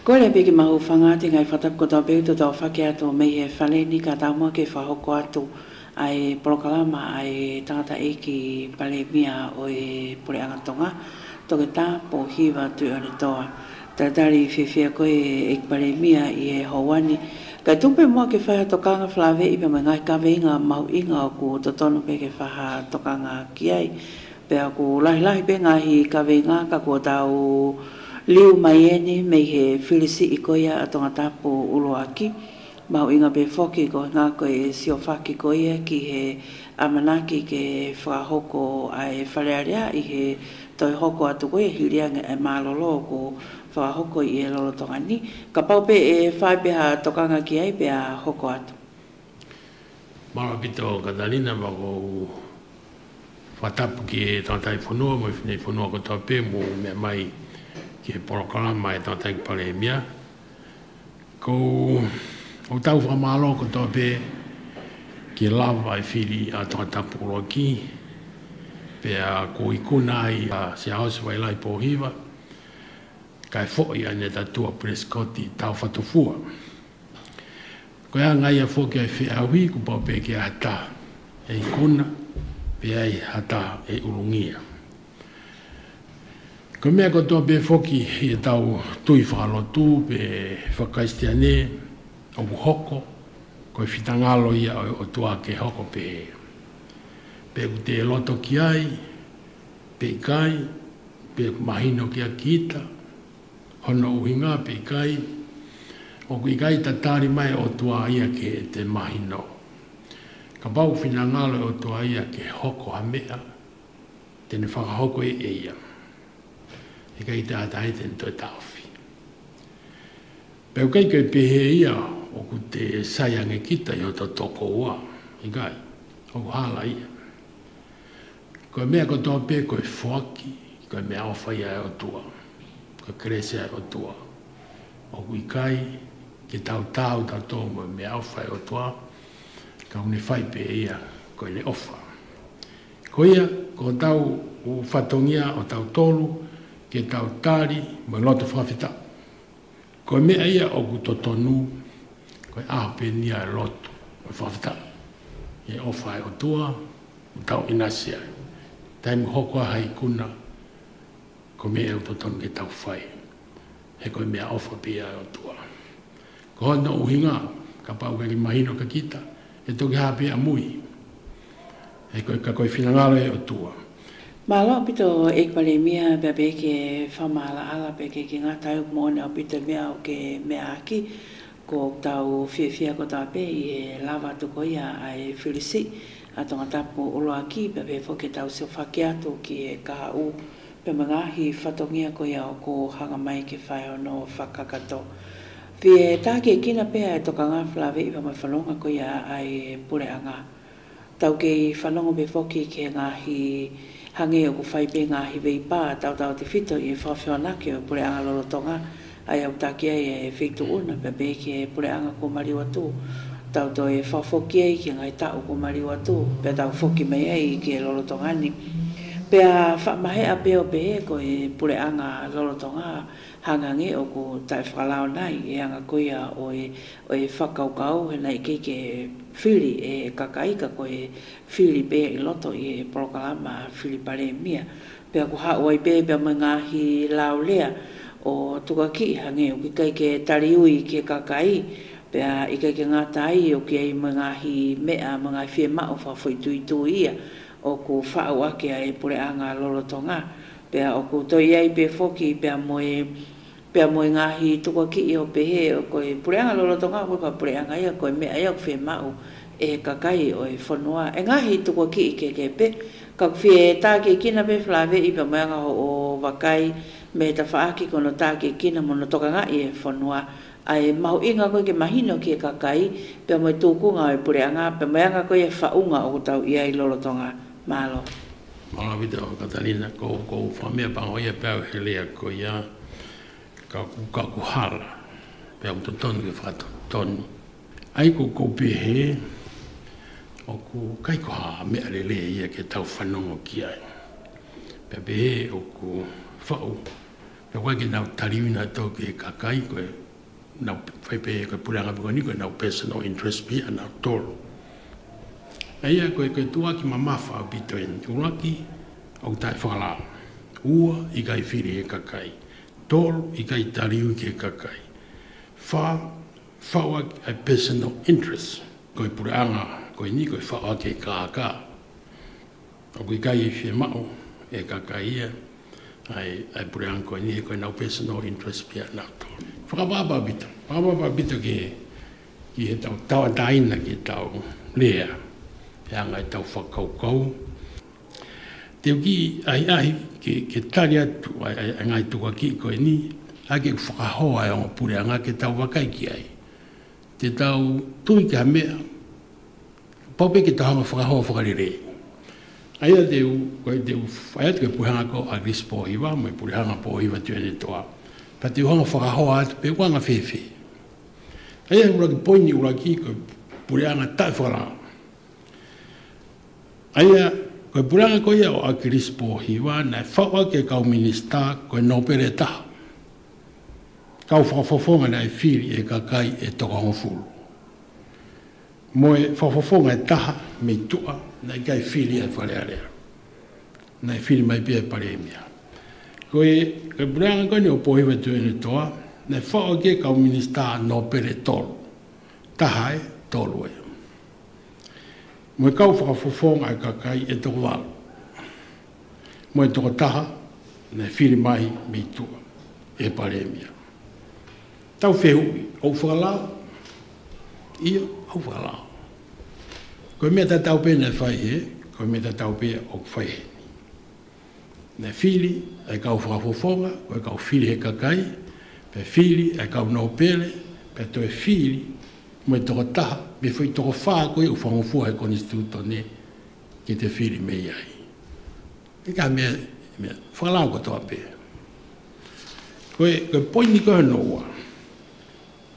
Ko le peki mahu whanga te ngai whatap ko tau peu to tau whake ato mei he whale ni ka tau mua ke whahoko atu ai porokalama ai tangata eki pale mia o e pure angatonga toke tā po hiwa tu ane toa. Tatari whiwhia koe e pale mia i e hawani. Kai tupe mua ke whaha tokanga whlawe i pema ngai ka veinga mau inga o ku totono pe ke whaha tokanga ki ai. Pea ku lahi pe ngahi ka veinga ka kua tau liu mai ene mei he whilisi i koia a tonga tapo uloaki. Mau inga pe foki ko ngā koe sio whaki koia ki he amanaki ke whahoko ai whalearea i he toi hoko atu koia hirianga e malolo ko whahoko i e lolo tonga ni. Ka pau pe e whaipeha tokanga ki ai pe a hoko atu. Mara pito Katalina mako whatapu ki e tantai whanua mo i whinei whanua ko tau pe mo mea mai ki e porokalama e tantai pale mia. Ko o tau whamalo ko tau pe ki lava i whiri a tangatapu roa ki pe a ko i kuna ai a se hausa wai lai po hiwa kai fo i ane tatua preskoti tau whatofua. Ko ea ngai a fo ki ai whi ahui ko pau pe ki a hata e i kuna pe ai hata e urungia. Ko mea ko tō pe foki i tau tui whakalotu pe whakaistiane o hoko ko i whitangalo ia o tua ke hoko pe ku te loto ki ai, pe kai, pe mahino ki a kita, hono uhinga pe kai, o ku i kai tatari mai o tua ia ke te mahino. Ka pau whitangalo o tua ia ke hoko hamea, tene whakahoko e eia. E kai te atai ten toi tauwhi. Peu kai kai pehe ia o ku te saiange kita i o to toko ua. I kai, o ku hala ia. Koe mea ko tō pe koe whaki, koe mea awhai ai o tua. Koe krese ai o tua. O ku i kai, ke tau tau tō mo mea awhai o tua, ka une whai pe ia koe le ofa. Ko ia, ko tau u whatongia o tau tolu, ke tau tari mo loto whawhita. Koe mea ia o ku totonu, koe ahape nia e loto mo whawhita. E ofa e o tua, o tau inasi ai. Taimu hoko hai kuna, ko mea e o totonu ke tau whai. He koe mea ofa pia e o tua. Ko hona uhinga, ka pau kaki mahino ka kita, e toki hape a mui. He koe ka koe whinangalo e o tua. Malo pito ekpale mia bebe ke famala ala pe ke ngā tau mone o pito mea o ke mea aki ko tau whiawhia ko tau pe i lava tu ko ia ai whirisi a tonga tapu ulo aki bebe fo ke tau seo whakiatu ki e kaha u pe mangahi whatongia ko ia o ko hanga mai ke whai o no whakakato. Pie tā ke kina pea e toka ngā whlawe i mai whanonga ko ia ai pure anga. Tau ke i whanonga be foki ke ngahi hange o ku whai pe ngahi vei pā tau te whito i e whawhianake o pure anga lolotonga ai au taki ai e whitu una pe pe ke pure anga ko mariwatu. Tau to e whawhoki ai ki ngai tau ko mariwatu pe tau whoki mai ai ki e lolotongani. Pea whamahe a peo pe ko e pure anga lolotonga hangange o ku tai whakalao nai e anga koia o e whakaukau he nei ke whiri e kakaika ko e whiri pe i loto i e porokalama whiri pare mia. Pea ku hao ai pe pea mai ngahi lao lea o tukaki hange o ki kai ke tariui ke kakai pea i kai ke ngātai o ki ai mai ngahi mea mai ngahi whie mao whawhoitui ia o ku whao ake ai pure anga lolotonga. Pea o ku toi ai pe foki pea moe ngahi tukua ki o pehe o koe pure anga lolotonga koe ka pure anga ia koe mea ia kwhi mau e kakai o e whanua. E ngahi tukua ki ke pe ka kwhi tā ke kina pe whlawe i pea moe anga o wakai me ta whaaki kono tā ke kina mono toka ngai e whanua. Ai mau inga koe ke mahino ki e kakai pea moe tūkunga o e pure anga pea moe anga koe e whaunga o tau ia i lolotonga. Malo. Malo vita o Katalina ko whamea pangoia pēo helea ko ia ka kuhala pēo tonu ke whatonu. Ai ko pehe o ku kai ko ha mea lelea ia ke tau whanongo ki ai. Pea pehe o ku whau Pe koe ki nau tariwina tō ke kakai koe nau whaipe koe puranga pukoni koe nau personal interest pia nau tolo. Eia koe tua ki mamafa au pito en uraki au tai whakalao. Ua i kai whiri e kakai. Tolo i kai tariwi ke kakai. Whaua ai personal interest. Koe puranga koe ni koe whaua ke kāka. Au i kai e whie mao e kakai ia. Ai puranga koe ni koe nau personal interest pia nau tolo. Whakapapa bito. Whakapapa bito ki he tau tawa taina ki tau lea. Hea ngai tau whakaukau. Teo ki ai ke tari atu ai ngai tuka ki koe ni. Ake whakahoa e onga puranga ke tau wakai ki ai. Te tau tui ki ha mea. Paupe ke tau hanga whakahoa whakarere. Aia koe teu whaiatu ke puhanga ko a gris pōhiwa, mai purihanga pōhiwa tuene toa. Pa te uhanga whakahoa atu pe wanga whewhe. Aia uraki poini uraki koe purihanga tai whakarao. Aia koe purihanga koe ia o a gris pōhiwa, nai whaua ke kau minista koe nopere taha. Kau whakafofonga nai whiri e kakai e toka hongfulu. Moe whakafofonga e taha mei tua, nai kai whiri e wharearea. Nai whiri mai pia e paremia. Koe puranga koe ni o pōhiwa tuene toa, nai whaua ke kau minista nopere tolu. Taha e tolu e. Moe kau whakafofonga e kakai e toko walu. Moe toko taha, nai whiri mai mei tua e paremia. Tau whehui, au whakalao, ia au whakalao. Koe mea ta tau pēne whai he, koe mea ta tau pēne o whai he. Nē whiri, ai kau whakafofonga, koe kau whiri he kakai, pe whiri, ai kau nau pēle, pe toe whiri, moe toko taha, me whai toko whaa koe u whangofua he konstituto ne, ki te whiri mei ai. Ika mea, whakalao ko toa pē. Koe poini koe noua,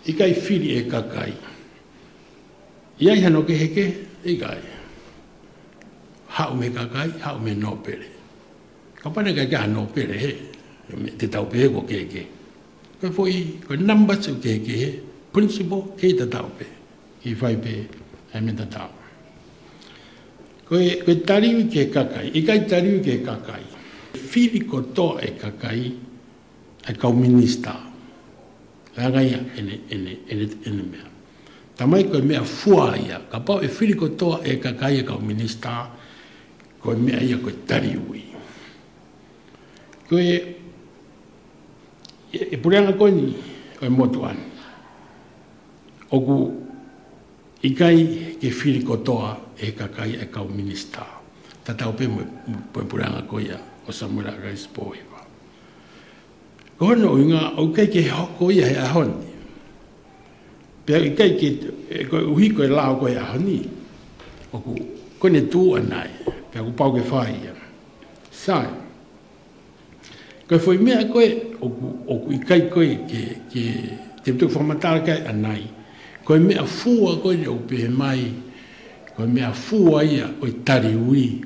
ikai whiri e kakai. Iai hano ke heke, ikai. Hau me kakai, hau me nopere. Ka pane kai ka nopere he, te tau pe ko keke. Koe foi, koe numbers o keke he, principle ke te tau pe. Ki whai pe, ai me te tau. Koe tariwi ke kakai, ikai tariwi ke kakai. Whiri ko toa e kakai, ai kau minista. Rangaia ene mea. Tamai koe mea fua ia. Ka pau e whiri ko toa e kakai e kau minista. Koe mea ia koe tariwi. Koe e pureanga koe ni koe motu anu. Oku ikai ke whiri ko toa e kakai e kau minista. Tatau pe mo pureanga koe ia o Samuel Agais Pōhiwa. Kono inga o kai ke hoko ia he ahoni. Pea i kai ke koe uhi koe lao koe ahoni. Oku kone tū anai. Pea ku pau ke whai ia. Sai. Koe foi mea koe oku i kai koe ke te mtuku whamatara kai anai. Koe mea fua koe ni o pehe mai. Koe mea fua ia o i tari ui.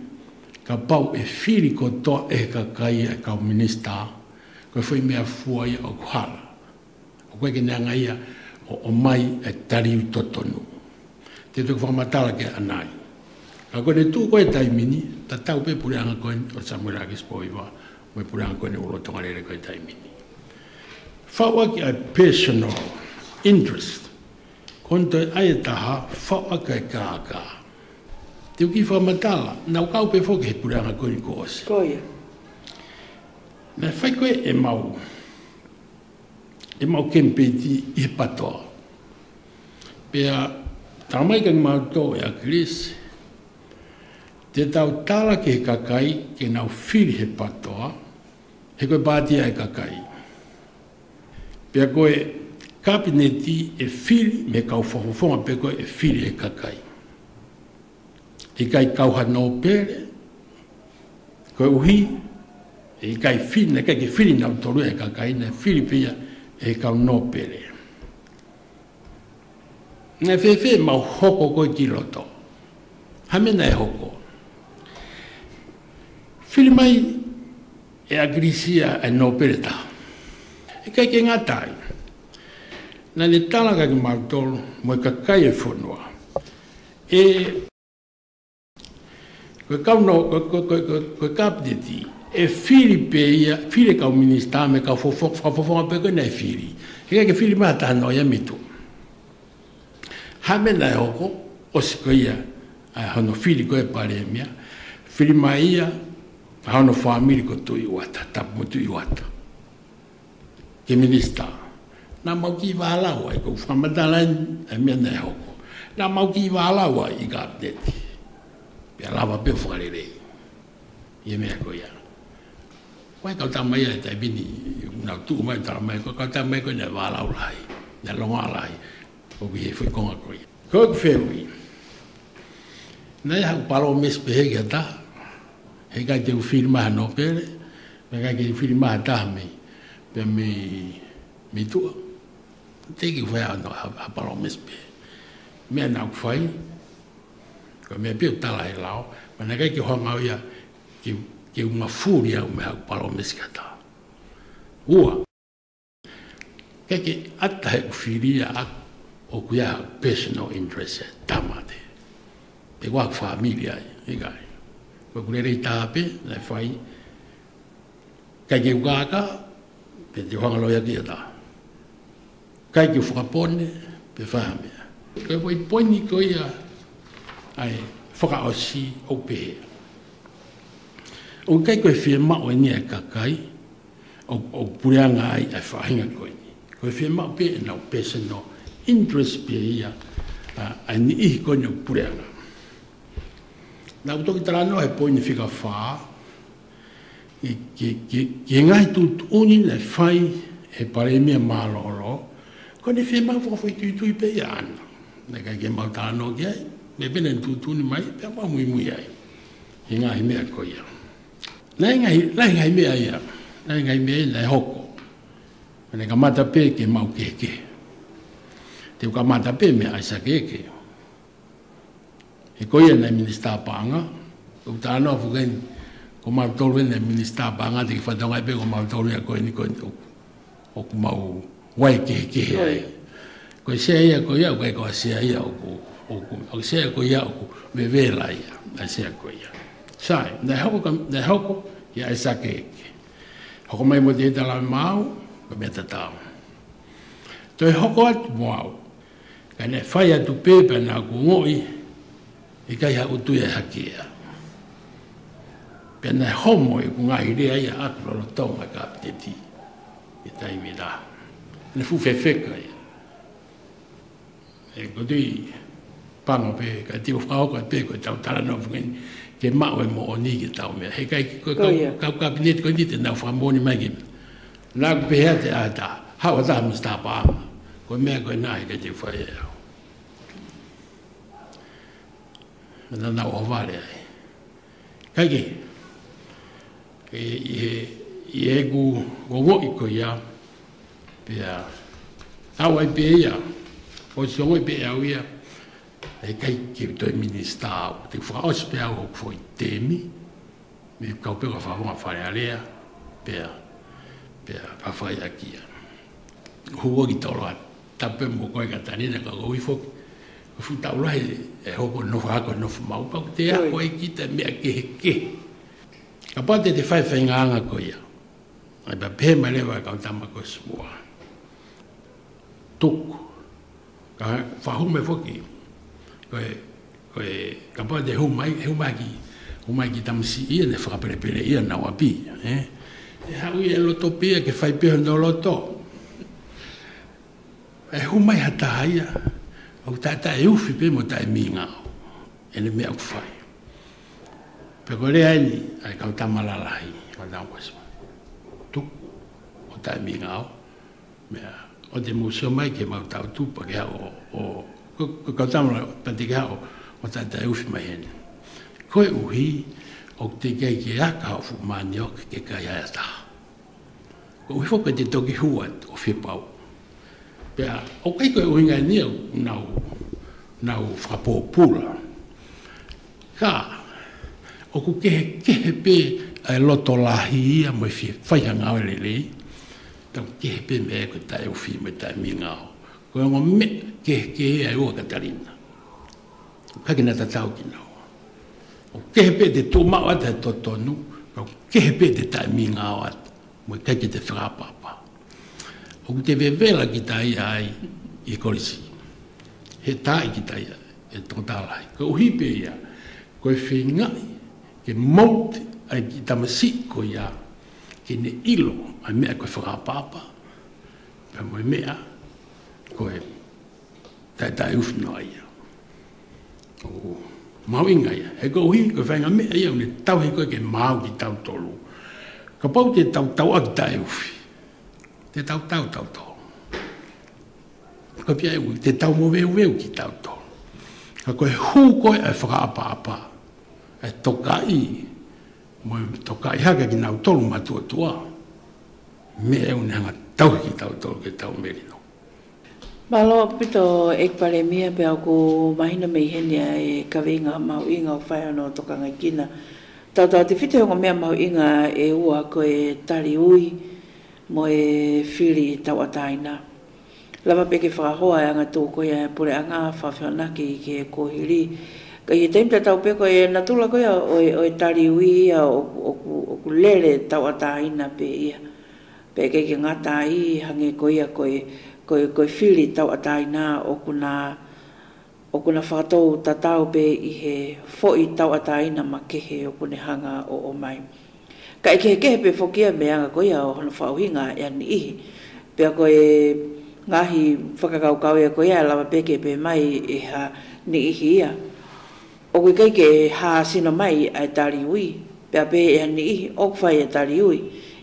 Ka pau e whiri ko toa e kakai e kau minista. Koe foi mea fua ia o kuhala. O koe ke neanga ia o mai e tariu totonu. Te tuku whakamatara ke anai. Ka koe ne tū koe taimini, ta tau pe pureanga koe o Samuel Agais Pōhiwa, mai pureanga koe ne urotonga rere koe taimini. Whaua ki ai personal interest. Konto e ae taha, whaua kai kāka. Te uki whakamatara, nau kau pe whoke he pureanga koe ni ko osi. Koia. Nā whai koe e mau kempeti i he patoa. Pea, tamai kang mau tō e a Chris, te tau tala ke he kakai, ke nau whiri he patoa, he koe pātia e kakai. Pea koe kabineti e whiri, me kau whafofonga pe koe e whiri e kakai. E kai kau hano pere, koe uhi, e kai whiri, kai ke whiri nau toru e kakai, na whiri pia e kau no pere. Nā whewhe mau hoko koe ki roto. Hamena e hoko. Whiri mai e agrisia e no pere ta. E kai ke ngatai. Na le tala ka mautolo mo ka kai e fonua. E ko kauno ko kapdeti e Filipe ia file ka ministra me ka fofo pe ko na fili. E ke fili mata no ya mitu. Ha me na hoko o sikoia a hono fili ko e pare mia. Fili mai ia hono family ko tu iwata tap mo tu iwata. Ke ministra na mau ki wala wa ko famadalan e me na hoko. Na mau ki wala wa I kapdeti. Pia lava pe fuarere. Ie mea ko ia. Wai kau tamai e tai bini, na tu mai tamai ko kau tamai ko ne wala ulai, ne longa lai. O ki e foi konga ko ia. Ko fewi. Nei ha palo mes pe he ta. He ka te filma no pele, me ka ke filma ta me. Pe mi tu. Te ki foi no ha palo mes pe. Me na fai. Ko me pe tala e lao, ma na ki honga ia ki uma furia o meu palo mescata. Ua. Que até o filia o cuia personal interest tamate. Pegou a família e gai. O culere tape, na fai. Que o gaga, pe te honga loia ki ata. Que o frapone, pe fame. Que foi poni ko ia ai foka osi o pe. O kai koe whia o ni e kakai, o pureanga ai e whahinga koe ni. Koe whia mao pe e nau personal interest pe ia a ni ihi koe ni o pureanga. Nā utoki tarano he poi ni whika whaa, ki ngai tu uni le whai e pare mea mālolo, koe ni whia mao whawhoi tui pe ia ana. Nā kai ke mau tāno ki ai, me pene tūtuni mai, pe mau mui ai. He ngahi mea koe ia. Lai ngai mea ia, lai ngai mea lai hoko. Mene ka mata pe ke mau keke. Te ka mata pe mea aisa keke. He koia nei minister panga, o tāna fugen, ko mau tolu nei minister panga, te ki whatonga pe ko mau tolu ia koe ni koe o ku mau wai keke ai. Koe sea ia koe ia, koe koe sea ia o sea koe ia o ku vevela ia, ai sea koe ia. Sai, nei hoko, ia e sake eke. Hoko mai mo te tala mau, ko mea tatau. Toi hoko atu mau, ka ne whai atu pepe na ku ngoi, i kai ha utu e hakia. Pea nei homo e ku ngai rea ia atu lolo tonga ka apetiti, i taimi da. Ne fu fefeka ia. E kodui, pango pe, ka tiu whao ka pe, ko tau tala no fungeni, ke mau e mo oni ki tau mea. He kai kau kabinet ko ni te nau whamoni mai ki. Nā ku pehea te ata, hawa taha mista paama. Ko mea koe nā he kai te whae au. Mana nau haware ai. Kai ki, i e ku ngoi ko ia, pia, awa i pe ia, o si ongoi pe au ia, e kai ki toi minister te whaos pe au hok foi temi, me kau peka whahonga whare alea, pea whawhai akia. Hua ki tauloa tape mo koe ka tanina ka goi fok, fu taulahi e hoko nofu hako nofu mau, pau te ako e kita mea ke. Ka pate te whai nganga ko ia, ai pa pēma lewa kau tama ko smua. Tuku, ka whahume foki, koe kapa te humai ki tamsi ia ne whakaperepere ia na wapi. E haui e loto pia ke whai pia no loto. E humai hata ia, au tata e uwhi pe mo tae mi ngao. E ne mea ku whai. Pe ko rea ni, ai kau tamalalahi, kau tau wasma. Tuk, o tae mi ngao. Mea, o te museo mai ke mau tau tupa ke o ko tamara patika o tata ufi mai hene. Koe uhi o te kei ke aka o fu mani o ke kai aeta. Ko uhi foka te toki huat o whipau. Pea, o kai koe uhi ngai nia nau whapopula. Ka, o ku kehe pe ai loto lahi ia mo whaihanga o lelei. tau ke pe me ko tai o fi me tai mi ngao ko ngo me ke ai o Katarina ka kina tau kina o ke pe de tu ma ata to tonu o ke pe de tai mi ngao at mo ka ke te fra papa o te vevela ki tai ai I kolisi he tai ki tai e totalai ko hipe ia ko whingai ke mot ai ki tamasi ko ia ke ne ilo ai mea ko whakapapa pe mo mea ko e tai ufno ia o mau inga ia he ko hi ko whainga mea ia une tau he ko ke mau ki tau tolu ka pau te tau aki tai ufi te tau tolu ko pia u te tau mo veu ki tau to ka ko hu ko e fra apa e toka I mo toka I ha ki na tolu ma tu me e un hanga tau ki tau to ke tau merino malo pito ek pale mia pe ko mahina me henia e kavinga mau inga fai no toka ngai kina tau te fite ngo mea mau inga e ua ko e tali ui mo e fili tau ataina lava peke whakahoa e anga tōko ia pure anga whawhianaki ke kohiri. Ka I teimta tau peko e natula koia o e tari ui ia o ku lele tau ataina pe ia. Peke ke ngata I hange koia koe whiri tau ataina o kuna whakatou tatau pe I he foi tau ataina ma kehe o kune hanga o mai. Ka kehe pe whokia me anga koia o hana whauhinga e ani ihi. Pea koe ngahi whakakaukau e ko ia lava peke pe mai e ha ni ihi ia. O koe kei ke ha sino mai ai tari ui, pea pe e ni ihi o kwhai e tari ui.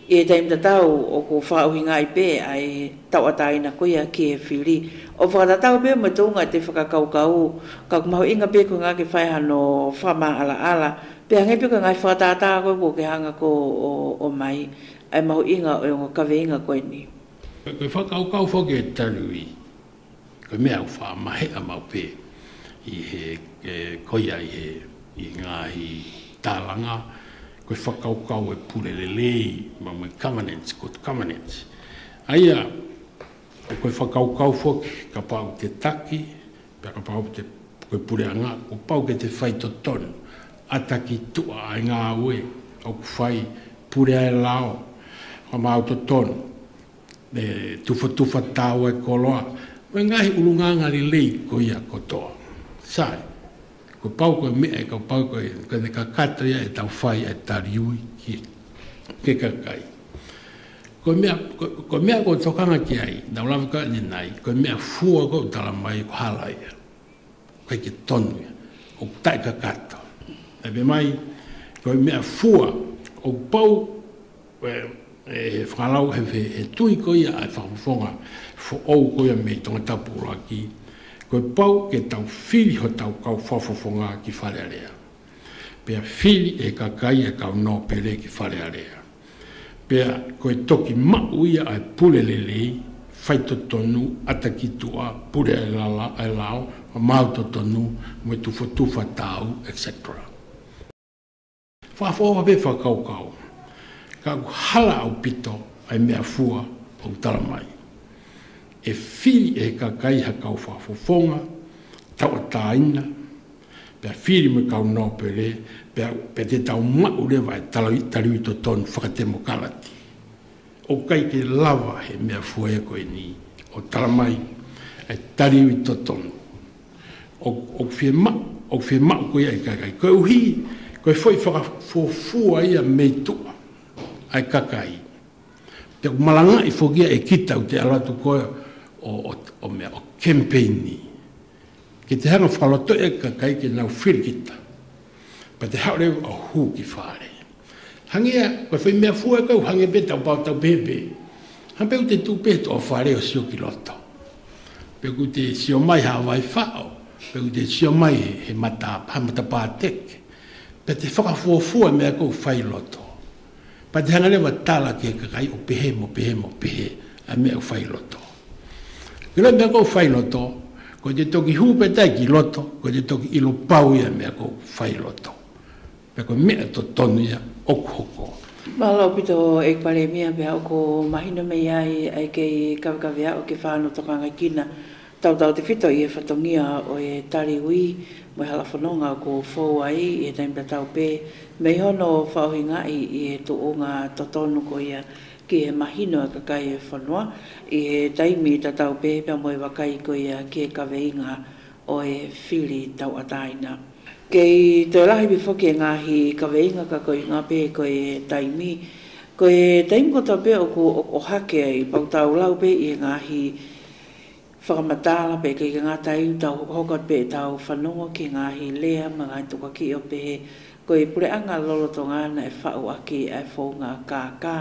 I e taim tatau o ko whauhinga I pe ai tau ataina ko ia ki e whiri. O whakatatau pe mo tōnga te whakakaukau, ka kumahu inga pe ko ngā ke whai hano whama ala, pea ngai pe ko ngai whakatata ko ke hanga ko o mai, ai mahu inga o ngā kawe inga koe ni. Ko whakaukau whoke e tarui, ko mea u whamahe a mau pe I he koia I ngāhi tālanga, ko whakaukau e pure lelei, ma mai covenants, ko covenants. Aia, ko whakaukau whoke, ka pau te taki, pia ka pau te koe pure anga, ko pau ke te whai to tonu, ataki tua ai ngā ue, o ku whai pure ai lao, ka mau to tonu. Me tufa tau e koloa, me ngahi ulunganga li lei ko ia kotoa. Sai, ko pau koe mea, ko pau koe ne kakato ia e tau whai e tariui ki ke kakai. Ko mea ko tokanga ki ai, nau lawa ka ni nai, ko mea fua ko tala mai ko hala ia. Koe ki tonu ia, o tai kakato. E be mai, ko mea fua, o pau, e whakalau he tui ko ia ai whakafonga fo au ko ia mei tonga tapura ki koe pau ke tau whiri ho tau kau whafofonga ki wharearea. Pea whiri e kakai e kau no pere ki wharearea. Pea koe toki mau ia ai pule lelei, whaito tonu, ataki tua, pure e lao, mauto tonu, mo tufa tau, etc. Whafoa pe whakaukau. Ka hala au pito ai mea fua o talamai. E whiri e kakai ha kau whafofonga, tau ataina, pea whiri me kau no pere, pea te tau mau rewa e tariwi to tonu whakatemo kalati. O kai ke lava he mea fua e koe ni, o talamai e tariwi to tonu. O whie mau koe ai kakai. Koe uhi, koe foi whakafua ia meitua. Ai kakai. Te malanga I fogia e kita o te alatu koe o mea o campaigni. Ke te hanga whaloto e kakai ke nau whirikita. Pa te haure o hu ki whare. Hangia, koe whai mea fua kau hange pe tau pau tau pepe. Hampeu te tūpe to o whare o sio ki loto. Peu te sio mai hawai whao. Peu te sio mai he mata pātek. Pe te whakafuafua mea kou whai loto. Pa te hanga lewa tala ke kakai o pehe mo pehe a mea o whai loto. Kira mea kou whai loto, ko te toki hupetai ki loto, ko te toki ilo pau ia mea kou whai loto. Pea ko mea to tonu ia oku hoko. Malo pito e pale mia be ko mahina me ai ke kavia o ke whāno tokanga kina tau te whito i e whatongia o e tari ui mo hala whanonga ko fōu ai e taimta tau pē mei hono whauhinga i e to o ngā totonu ko ia ki e mahino a kakai e whanua i e taimi ta tau pē pia mo e wakai ko ia ki e kaweinga o e whiri tau ataina. Kei te lahi bifoki e ngahi ka veinga ka koi ngā pē ko e taimi. Ko e taimi ko tau pē o hake ai pau tau lau pē i e ngahi whakamatala pē kei ngā tai tau hokot pē tau whanongo ki ngahi lea ma ngai tuka ki o pē. Ko e pure anga lolo to ngana e whau aki e whau ngā kākā.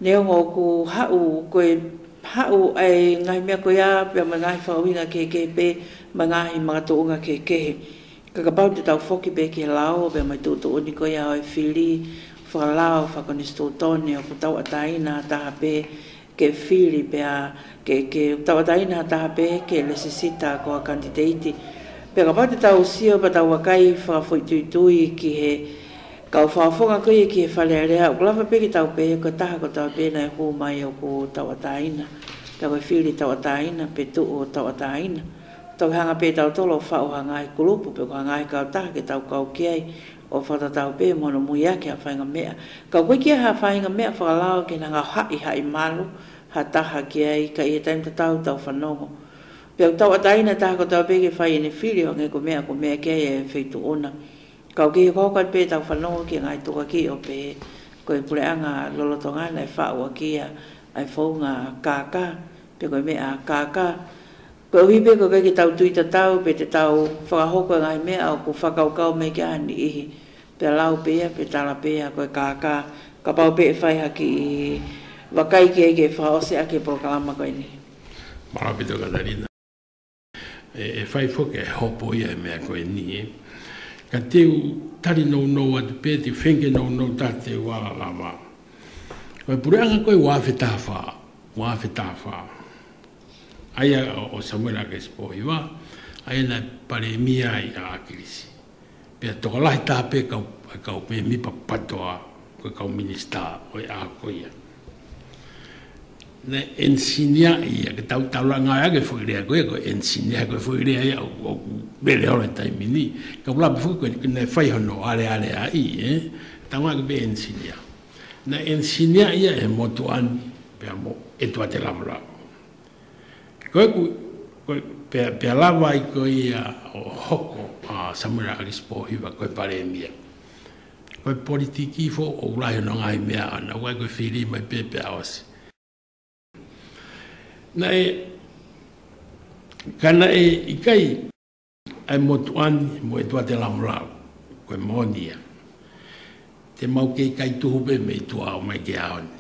Neo ngō ku hau ko e hau ai ngai mea ko ia pē ma ngai whauinga ke pē ma ngai mga tuunga ke kehe. Kakapau te tau whoki pe ke lao, pe mai tūtu uni ko ia oi whiri, whakalao, whakonistu tōne, o tau ataina taha pe ke whiri pe a, ke tau ataina taha pe ke lesisita ko a kandidati. Pe kakapau te tau sio pa tau wakai whakawhoi ki he, kau whawhonga koe ki he whalearea, o klawa pe ki tau pe, ko taha ko tau pe na e hū mai o ko tau ataina. Pe koe whiri tau ataina, pe tu o tau ataina. Tau hanga pe tau tolo whao hanga i kulupu, pe ko hanga i kau taha ke tau kau kiai, o whata tau pe mono muia ke a whainga mea. Kau koe kia ha whainga mea whakalao ke nga hai malu, ha taha kiai, ka i e taimta tau whanongo. Pe au tau ataina taha ko tau pe ke whai ene whiri o nge ko mea kiai e whaitu ona. Kau ke hokat pe tau whanongo ki ngai tuka ki o pe, ko e pule anga lolotongana e whao a kia, ai whaunga kākā, pe ko mea kākā. Ko hipe ko kai tau tuita tau pe te tau whakahoko ngai mea o ko whakaukau me ki ani ihi. Pe lau pea, pe tala pea, koe kākā, ka pau pe whai haki i wakai ki eke whaose ake prokalama koe ni. Marapito Katarina. E whai whoke e hopo ia mea koe ni. Ka teu tari nou atu pe, te whenke nou tate wala lama. Koe pureanga koe wāwhetawha. Aia o Samuel Akespo iwa, aia na pare mia i a akirisi. Pea toka lahi tāpe kau me mipa patoa koe kau minista o a koia. Na ensinia ia, ke tau ngai ake whuirea koe ensinia koe whuirea ia o bele hora taimini. Kau lapi whuki koe na whaihono ale a i, tau ake be ensinia. Na ensinia ia e motu ani, pea mo etua te lamurau. Koe pea lawa i koe ia o hoko a Samuel Akespo hiwa koe pare mia. Koe politiki fo o ulahi no ngai mea ana, koe whiri mai pepe awasi. Na kana i kai ai motu ani mo e tua te lamurau, koe monia. Te mau kei kai tuhu pe me i tua o mai ke aoni.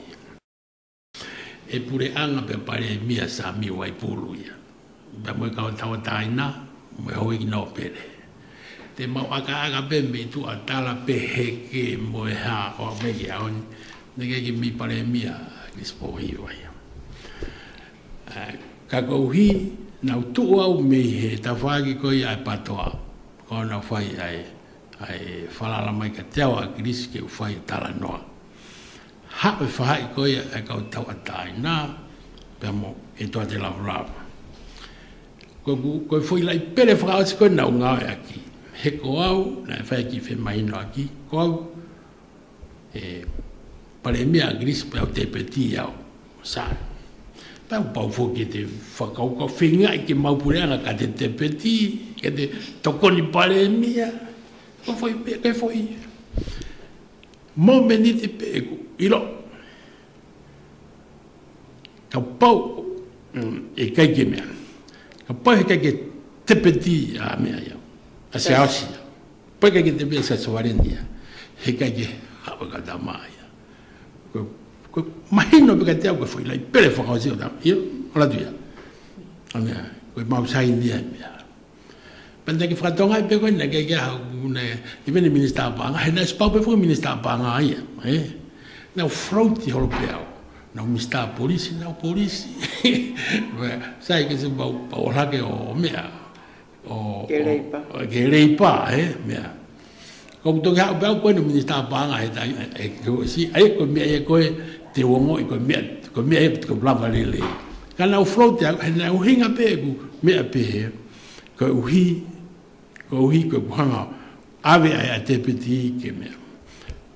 E pure anga pe pare mia sa mi wai pulu ia. Pe moe kau tau taina, moe hoi no pere. Te mau aka pe me tu atala pe heke moe ha o me ki aoni. Neke ki mi pare mia Akespo hiwa ia. Ka kouhi nau tu au me he ta whaki koi ai patoa. Ko nau whai ai whalala mai ka te awa Akirisi ke uwhai tala noa. Hape whahai koe e kau tau atai nā, pia mo e toa te lau rau. Koe whui lai pere whakaosi koe nau ngāo e aki. He ko au, na e whai ki whi maino aki, ko au, pare mea Akirisi pia o te peti au, sā. Pia o pau whoki te whakauka whinga i ke maupureanga ka te peti, ke te tokoni pare mea, ko whui pia, ke whui. Mo meni te pēku, ilo. Ka pau e kai ke mea. Ka pau e kai ke tepeti a mea iau. A se ausi. Pau e kai ke te mea sa sawareni ia. He kai ke hawa ka tamaa ia. Ko mahino pe ka te au ka whui lai pere whakausi o tamaa. Ia, ola tu ia. A mea, koe mausai nia mea. Panda ke whakatonga i pe koe na kei hau i vene minista apanga, he na spau pe whuka minista apanga ia. Nau frauti holo pe au. Nau minista polisi, nau polisi. Sai ke se pau hake o mea. Ke reipa, mea. Kau toki hau pēo koe no minista pānga e ko si, ai ko mea e koe te wongo i ko mea e ko lava lele. Kana u float ya, hena u hinga pē ku mea pē he, ko uhi ko kuhanga, ave ai a te piti ke mea.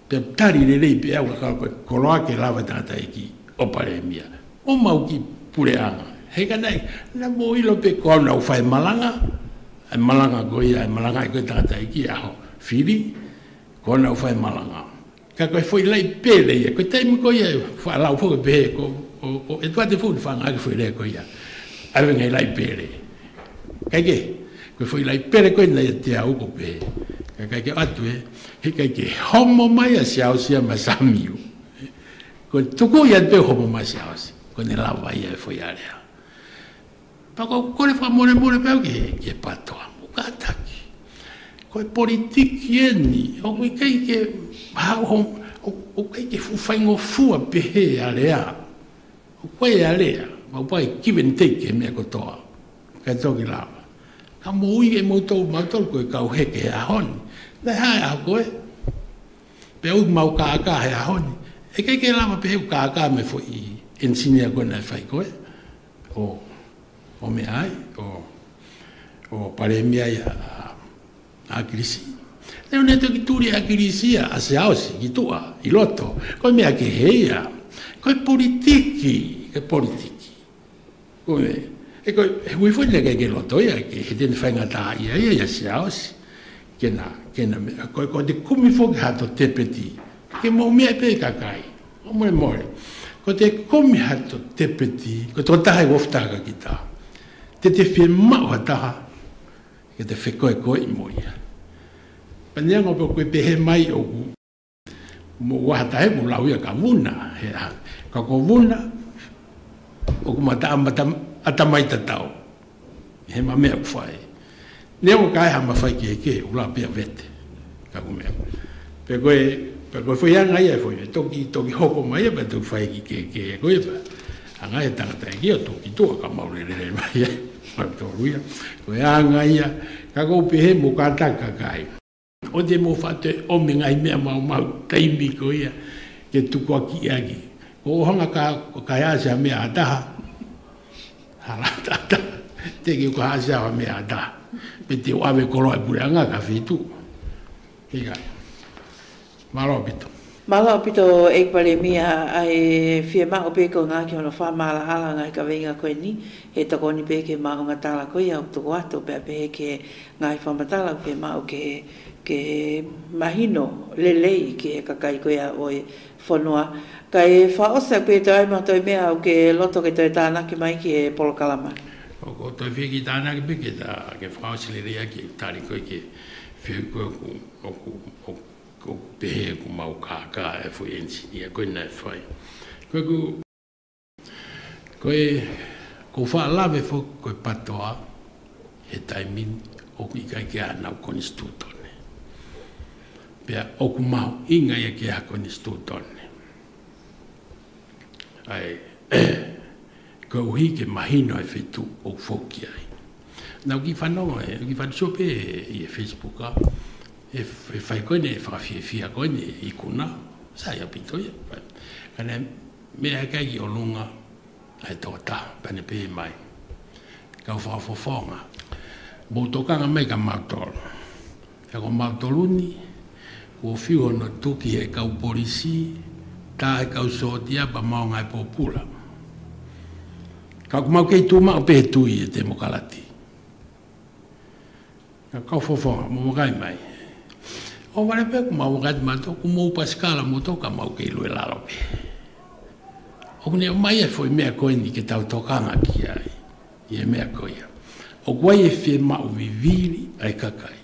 Pe tari lele pē au ka koloa ke lava tata iki o pare mea. O mau ki pureanga. Hei ka nei, na mo ilo pe kona u whai malanga, ai malanga ko ia, ai malanga i koe tata iki aho. Whiri, kona u whai malanga. Ka koe whai lei pēle ia, koe teimu ko ia, wha lau whai pēhe, ko e tuate whai whanga ki whai lei ko ia. Awe ngai lei pēle. Kai ke, koe whai lei pēle koe nei te au ko pēhe. Kai ke atu e, he kai ke homo mai a siao sia ma samiu. Koe tuku ia te homo mai siao si, koe ne lawa ia e whai area. Pako kore wha more pēo ke patoa, muka ataki. Koe politiki e ni, o koe kei ke o kei ke fuwhaingo fua pehe a lea. O koe a lea, mau pai give and take e mea kotoa, kai toki lawa. Ka mo ui e moutou koe kau heke a honi. Nei hae a koe, pe au mau ka he a honi. E kei ke lawa pehe u ka me fo i ensinia koe nei whai koe. O me ai, o pare mea ia a kirisi. Neu ne toki turi a kirisia, a se aosi, ki tua, i loto. Koe mea ke heia. Koe politiki, Koe, e koe, hui fwoi le ke loto ia, ke he tene whainga taha ia se aosi. Kena mea, koe te kumi fo ke hato te peti. Ke mo mea pe kakai. O more. Koe te kumi hato te peti, koe tō taha i woftaka ki taha. Te whie mau taha, ke te whekoe i moia. Paneanga po koe pehe mai o ku, mo wahata he mo lau ia ka vuna, ka ko vuna, o ku mata atamai tatau. He ma mea ku whae. Nea o kai hama whai ke, ula pia vete, ka ku mea. Pe koe whaianga ia whai, toki hoko mai e pa toki whai ki ke koe pa. Anga e tangata e kia toki tua ka maurere mai e. Martoruia, koe anga ia, ka kou pehe mo kātaka kai. O te mo whate o me ngai mea mau, taimi ko ia, ke tukua ki agi. Ko hanga ka haasea mea ataha, harata, te ki ko haasea mea ataha. Pe te wawe koloa e pure anga ka whitu. Hika, malo pito. Malo pito ekpare mia ai fie mao peko ngā ki ono wha mala hala ngai ka venga koe ni. He tako ni peke mao ngā tala koe au toko ato pia peke ngai whamatala fie mao ke mahino lelei ke kakai koe a oe whanua. Kai whaosa koe toi matoi mea au ke loto ke toi tānaki mai ki e polo kalama. Ko toi fie ki tānaki peke ta ke whaosa lelei ki tāri koe ke fie koe ku ko pehe ku mau kākā e fui ensinia, koe nei whai. Ko wha lawe fo koe patoa he taimin o ki kai ke anau koni stūtone. Pea o ku mau inga ia ke ha koni stūtone. Ai, ko uhi ke mahino e whetu o whoki ai. Nau ki whanonga ki whansope i e Facebook a, e whai koe ne e whawhiawhia koe ne i kuna, sa ia pito ia. Kana mea kai ki o lunga, ai tōta, pane pēhe mai. Kau whawhawhonga. Mō tokanga mai ka mautolo. E ko mautoluni, ko whio no tuki e kau polisi, tā e kau sotia pa mau ngai pōpula. Kau kumau kei tūma o pēhe tui e te mokalati. Kau whawhonga, mō kai mai. O wale pe ku mau gat mato ku mo paskala mo to ka mau ke lu lalo pe. O ne mai e foi mea ko ni ke tau tokanga ki ai. Ie mea ko ia. O kwai e fe ma o viviri ai kakai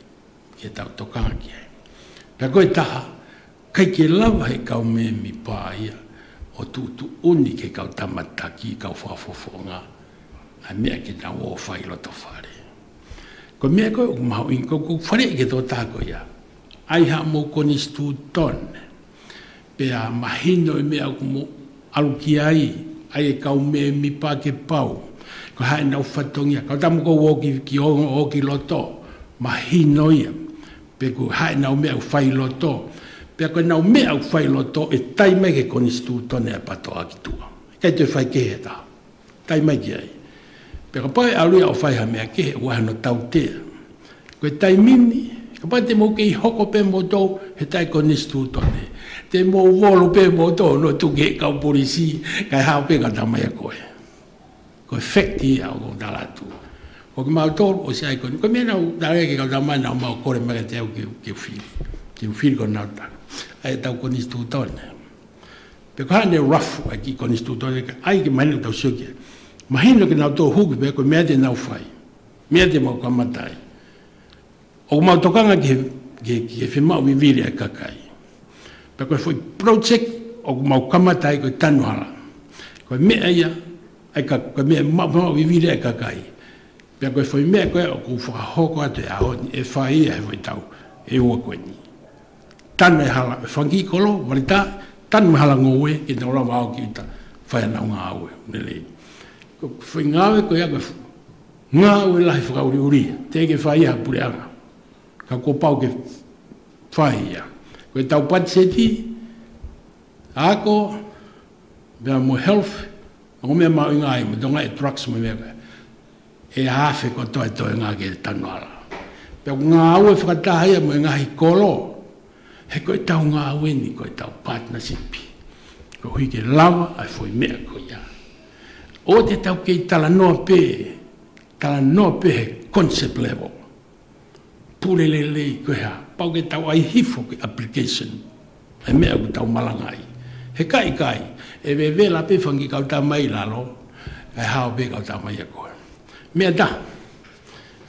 ke tau tokanga ki ai. Pe ko taha kai ke lava e kau me mi pa ia o tu uni ke kau tamataki kau fafofonga. A mea ke na o fai lo to fare. Ko mea ko mau in ko fare ke to ta ko ia. Ai ha mo koni stūtone. Pea mahino i mea kumo aluki ai e kau me mi pā ke pau. Ko hae nau whatongia. Kau tamu ko woki ki o ki loto. Mahino ia. pe ku hai nau mea u whai loto, pe ku nau mea u whai loto e tai mai ke konistu tone a pato akitua. Kai te whai ke he ta, tai mai ki ai. Pe ka pai alui au whai ha mea ke he wahano tau tea. Koe tai mini, ka pai te mo ke i hoko pe mo tau, he tai konistu tone. Te mo volo pe mo tau, no tu ke kau polisi, kai hao pe ka tamai a koe. Koe whekti au ko dalatu. O ke mau tōru o se ai koni. Koe mea nau dare ke kau tamai nau mau kore maka te au ke whiri. Ke whiri ko nau tau. Ai tau konistu tone. Pe ko hane rafu ai ki konistu tone. Ai ke mahina tau siokia. Mahina ke nau tō huki pe koe mea te nau whai. Mea te mau kamatai. O mau tokanga ke whemau viviri ai kakai. Pe koe foi project o mau kamatai koe tanuhala. Koe mea ia, ai koe mea mau viviri ai kakai. Pea koe foi mea koe o kou whakahoko atu e ahoni, e whai ia e foi tau, e ua koe ni. Tanu e hala, e whangi kolo, warita, tanu e hala ngoe, ke te ora wao ki uta, whai anau ngā aue, nelei. Ko foi ngāwe koe a koe, ngā aue lahi whakauri uria, te ke whai ia pure anga. Ka ko pau ke whai ia. Koe tau patseti, ako, mea mo health, o mea mau inga ai, mo tonga e trucks mo mea koe. E hafe ko toi ngā ke tanuala. Pea ngā aue whakatahia mo ngā hi kolo, he koe tau ngā aue ni, koe tau partnership. Ko hui ke lawa, ai foi mea ko ia. O te tau kei tala noa pe he concept level. Pule lelei koe ha, pau ke tau ai hifo ke application, ai mea ku tau malangai. He kai, e vela pe whangi kau tā mai lalo, ai hao pe kau tā mai a koe. Mea ta,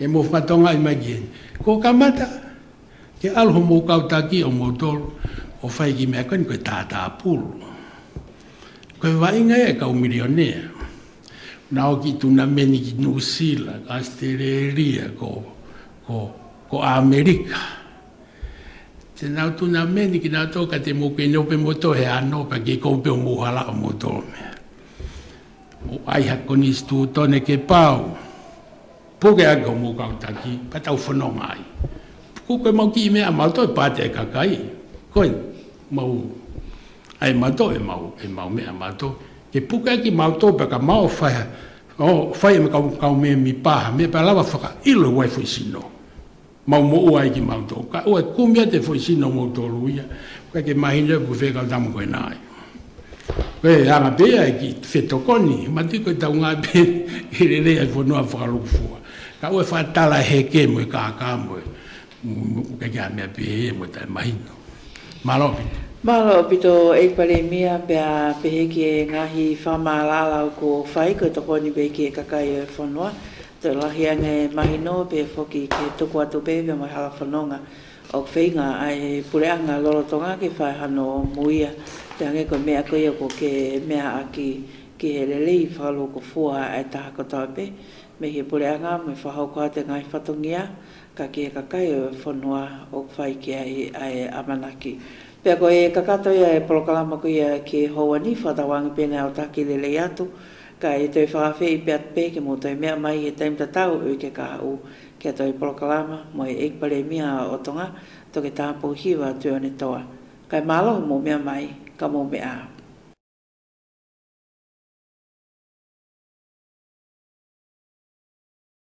e mo whatonga i mai kien. Ko kamata, ke alho mō kautaki o mō tolu, o whai ki mea koe ni koe tātā pulu. Koe wainga e kau milionea. Nao ki tuna meni ki New Zealand, Australia, ko Amerika. Te nau tuna meni ki nau toka te mō kei nope moto he ano, pa ke koupe o mōhala o mō tolu mea. O aiha konistu tone ke pau. Puke aga mo kautaki, patau whanonga ai. Koe mau ki mea mauto e pate e kakai. Koe mau, ai mauto e mau mea mauto. Ke puke aki mauto pe ka mau whaia, o whaia me kau mea mi paha, mea pa lawa whaka ilo wai fwoi sino. Mau mo ua ki mauto. Ka ua kumia te fwoi sino mo tolu ia. Koe ke mahina ku whekau tamu koe nai. Koe anga pea e ki whetokoni, mati koe tau ngā pe, e re ai whanua whakaluku fua. Ka ue whatala heke mo e kākā mo e, ka kia mea pehe mo tai mahino. Malo pito. Malo pito e pare mia pea pehe ki e ngahi whamaalala o ko whai, koe tokoni pe ki e kakai e whanua. Te lahi ane mahino pe whoki ke tuku atu pepe mo hala whanonga. O whainga ai pureanga lorotonga ke whai hano muia. Te ange ko mea koe ko ke mea aki ki he lelei whakalo ko fua ai taha kotoa pe. Me he pureanga me whahau koa te ngai whatongia, ka ki e kakai o whanua o whai ki ai amanaki. Pea ko e kakato ia e polokalama ko ia ki houani, whatawangi pene au taki lelei atu, ka e toi whakawhi i peat pe ke mo toi mea mai e taimta tau ui ke ka au, kia toi polokalama, mo e ekpare mia o tonga, to ke tāpou hiwa tuone toa. Kai malo mo mea mai, ka mo mea.